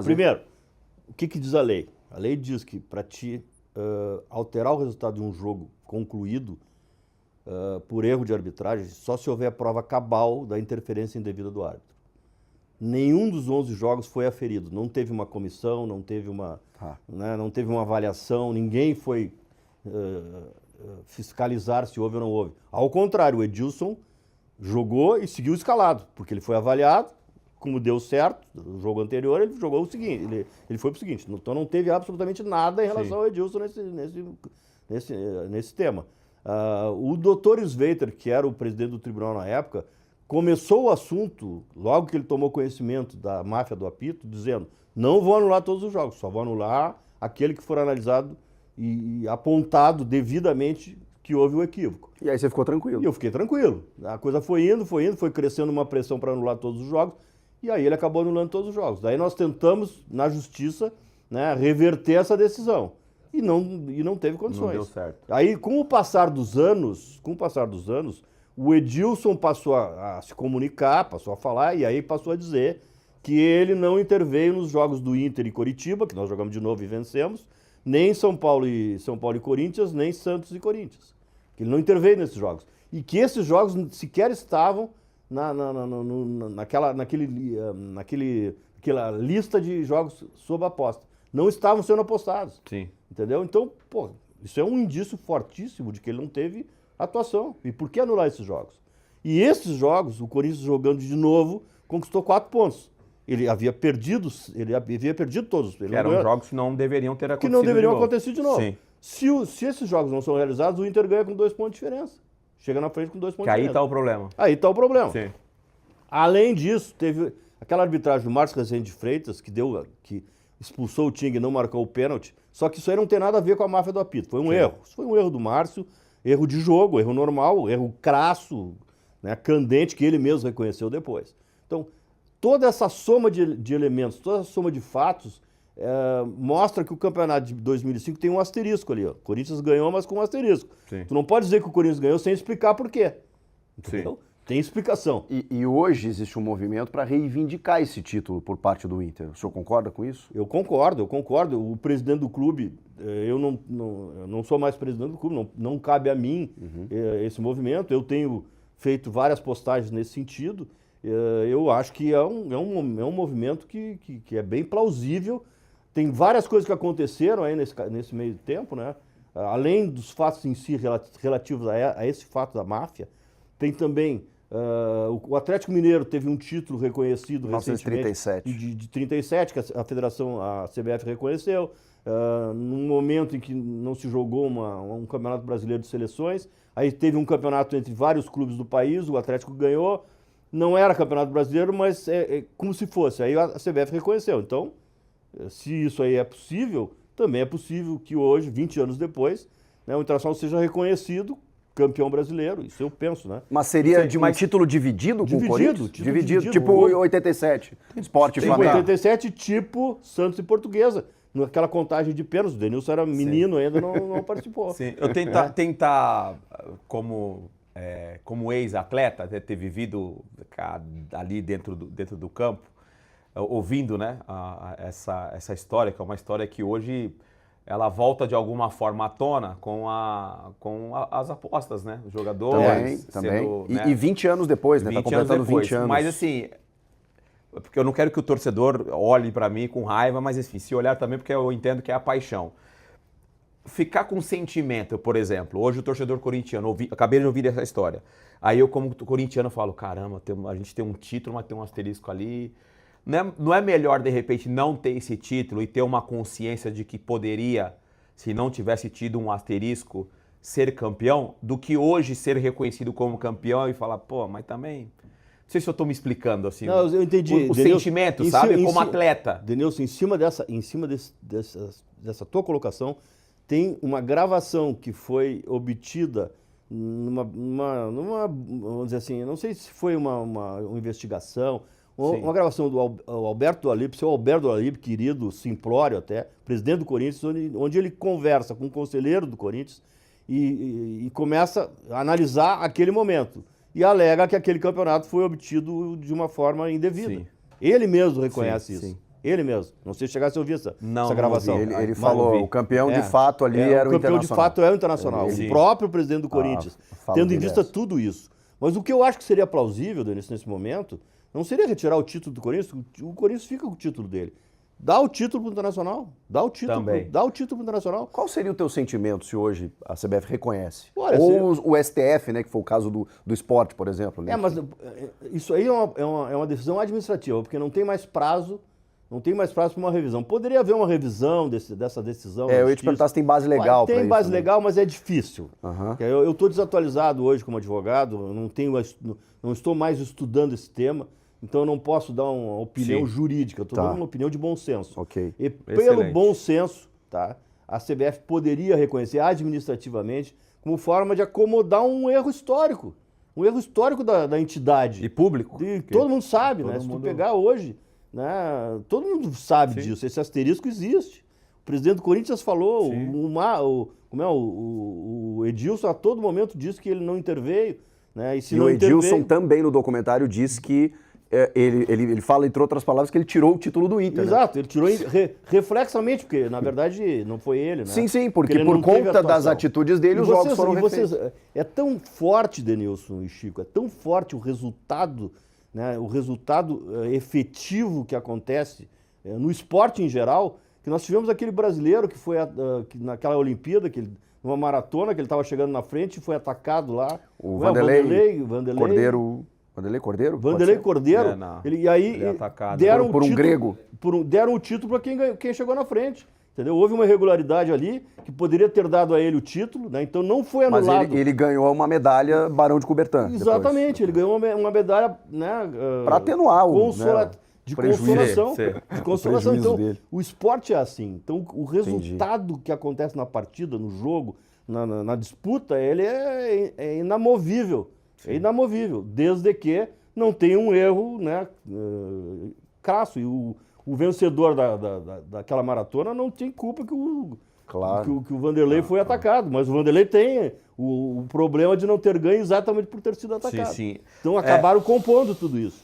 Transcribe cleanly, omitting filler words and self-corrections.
Primeiro, o que diz a lei? A lei diz que para ti alterar o resultado de um jogo concluído por erro de arbitragem, só se houver a prova cabal da interferência indevida do árbitro. Nenhum dos 11 jogos foi aferido. Não teve uma comissão, não teve uma avaliação, ninguém foi fiscalizar se houve ou não houve. Ao contrário, o Edilson jogou e seguiu escalado, porque ele foi avaliado, como deu certo no jogo anterior, ele jogou o seguinte, ele foi para o seguinte. Então não teve absolutamente nada em relação ao Edilson nesse tema. O doutor Sveiter, que era o presidente do tribunal na época, começou o assunto, logo que ele tomou conhecimento da máfia do apito, dizendo: não vou anular todos os jogos, só vou anular aquele que for analisado e apontado devidamente que houve o equívoco. E aí você ficou tranquilo? E eu fiquei tranquilo. A coisa foi indo, foi crescendo uma pressão para anular todos os jogos, e aí ele acabou anulando todos os jogos. Daí nós tentamos, na justiça, né, reverter essa decisão. E não teve condições. Não deu certo. Aí, com o passar dos anos, o Edilson passou a se comunicar, passou a falar, e aí passou a dizer que ele não interveio nos jogos do Inter e Coritiba, que nós jogamos de novo e vencemos, nem São Paulo e Corinthians, nem Santos e Corinthians. Que ele não interveio nesses jogos. E que esses jogos sequer estavam naquela lista de jogos sob aposta. Não estavam sendo apostados. Sim. Entendeu? Então, isso é um indício fortíssimo de que ele não teve atuação. E por que anular esses jogos? E esses jogos, o Corinthians jogando de novo, conquistou 4 pontos. Ele havia perdido todos. Eram jogos que não deveriam ter acontecido. Que não deveriam acontecer de novo. Sim. Se esses jogos não são realizados, o Inter ganha com 2 pontos de diferença. Chega na frente com 2 pontos de diferença. Que aí está o problema. Aí está o problema. Sim. Além disso, teve aquela arbitragem do Márcio Rezende de Freitas, que expulsou o Ting e não marcou o pênalti. Só que isso aí não tem nada a ver com a máfia do apito. Foi um erro. Isso foi um erro do Márcio, erro de jogo, erro normal, erro crasso, né, candente, que ele mesmo reconheceu depois. Então, toda essa soma de elementos, toda essa soma de fatos, mostra que o campeonato de 2005 tem um asterisco ali. Ó. O Corinthians ganhou, mas com um asterisco. Sim. Tu não pode dizer que o Corinthians ganhou sem explicar por quê. Entendeu? Sim. Tem explicação. E hoje existe um movimento para reivindicar esse título por parte do Inter. O senhor concorda com isso? Eu concordo. O presidente do clube, eu não sou mais presidente do clube, não cabe a mim esse movimento. Eu tenho feito várias postagens nesse sentido. Eu acho que é um movimento que é bem plausível. Tem várias coisas que aconteceram aí nesse meio tempo, né? Além dos fatos em si relativos a esse fato da máfia, tem também o Atlético Mineiro teve um título reconhecido recentemente de 37, que a CBF reconheceu, num momento em que não se jogou um campeonato brasileiro de seleções. Aí teve um campeonato entre vários clubes do país, o Atlético ganhou, não era campeonato brasileiro, mas é como se fosse. Aí a CBF reconheceu. Então, se isso aí é possível, também é possível que hoje, 20 anos depois, né, o Internacional seja reconhecido campeão brasileiro, isso eu penso, né? Mas seria de um título dividido com o Corinthians? Dividido, tipo 87, Sport e Flamengo. 87, tipo Santos e Portuguesa. Naquela contagem de pênaltis, o Denilson era menino ainda, não participou. Sim, eu tentar como ex-atleta, ter vivido ali dentro do campo, ouvindo, né, essa história, que é uma história que hoje ela volta de alguma forma à tona com as apostas, né? Os jogadores. Também. Né? E 20 anos depois, né? Está completando 20 anos. Mas assim, porque eu não quero que o torcedor olhe para mim com raiva, mas enfim, se olhar também, porque eu entendo que é a paixão. Ficar com sentimento, por exemplo, hoje o torcedor corintiano, acabei de ouvir essa história. Aí eu, como corintiano, falo: caramba, a gente tem um título, mas tem um asterisco ali. Não é melhor, de repente, não ter esse título e ter uma consciência de que poderia, se não tivesse tido um asterisco, ser campeão, do que hoje ser reconhecido como campeão e falar: pô, mas também... Não sei se eu estou me explicando, assim. Não, eu entendi. O sentimento, sabe? Como atleta. Denilson, em cima dessa tua colocação, tem uma gravação que foi obtida vamos dizer assim, não sei se foi uma investigação, uma gravação do Alberto do Alib, seu Alberto do Alib, querido, simplório até, presidente do Corinthians, onde ele conversa com o conselheiro do Corinthians e começa a analisar aquele momento. E alega que aquele campeonato foi obtido de uma forma indevida. Sim. Ele mesmo reconhece isso. Sim. Ele mesmo. Não sei se chegasse a ouvir essa Não gravação. ouvi. Ele Mas falou, ouvi. o campeão de fato ali era o Internacional. O campeão de fato é o Internacional. Sim. O próprio presidente do Corinthians, fala tendo em dele vista essa. tudo isso. Mas o que eu acho que seria plausível, Denis, nesse momento, não seria retirar o título do Corinthians. O Corinthians fica com o título dele. Dá o título pro Internacional. Dá o título Também. dá o título pro Internacional. Qual seria o teu sentimento se hoje a CBF reconhece? Olha, ou o STF, né, que foi o caso do esporte, por exemplo. Né? Mas isso aí é uma decisão administrativa, porque não tem mais prazo. Não tem mais prazo para uma revisão. Poderia haver uma revisão dessa decisão. Eu ia te perguntar se tem base legal para isso. Tem base né? legal, mas é difícil. Aham. Eu estou desatualizado hoje como advogado, eu não estou mais estudando esse tema, então eu não posso dar uma opinião Sim. jurídica, eu estou Tá. dando uma opinião de bom senso. Ok. E pelo Excelente. bom senso, tá, a CBF poderia reconhecer administrativamente como forma de acomodar um erro histórico da entidade. E público. E todo mundo sabe, todo né? Se tu mundo- pegar hoje, né? Todo mundo sabe disso. Esse asterisco existe. O presidente do Corinthians falou, o Edilson a todo momento disse que ele não interveio, né? E se E não o Edilson interveio, também no documentário diz que ele fala, entre outras palavras, que ele tirou o título do Inter. Né? exato, ele tirou reflexamente, porque na verdade não foi ele, né? Sim, porque ele por não teve conta das atuação. atitudes dele, E os jogos foram vocês, refeitos. é tão forte, Denilson e Chico, é tão forte o resultado, né, o resultado efetivo que acontece no esporte em geral, que nós tivemos aquele brasileiro que foi que naquela Olimpíada, numa maratona, que ele estava chegando na frente e foi atacado lá. O Não é? Vanderlei Cordeiro. Vanderlei Cordeiro? Pode Vanderlei ser? Cordeiro. É, não. E aí Ele é atacado. deram Por um título- grego. deram o título para quem chegou na frente. Entendeu? Houve uma irregularidade ali que poderia ter dado a ele o título, né? Então não foi Mas anulado. ele ganhou uma medalha Barão de Coubertin. depois. Exatamente, ele ganhou uma medalha, né? Pra atenuar o, né, de prejuízo. consolação. Sim, De consolação. prejuízo Então, dele. o esporte é assim. Então, o resultado que acontece na partida, no jogo, na disputa, ele é inamovível. É inamovível, desde que não tenha um erro, né, crasso. E o vencedor daquela maratona não tem culpa Claro. que o Vanderlei foi atacado. Mas o Vanderlei tem o problema de não ter ganho exatamente por ter sido atacado. sim. Então acabaram compondo tudo isso.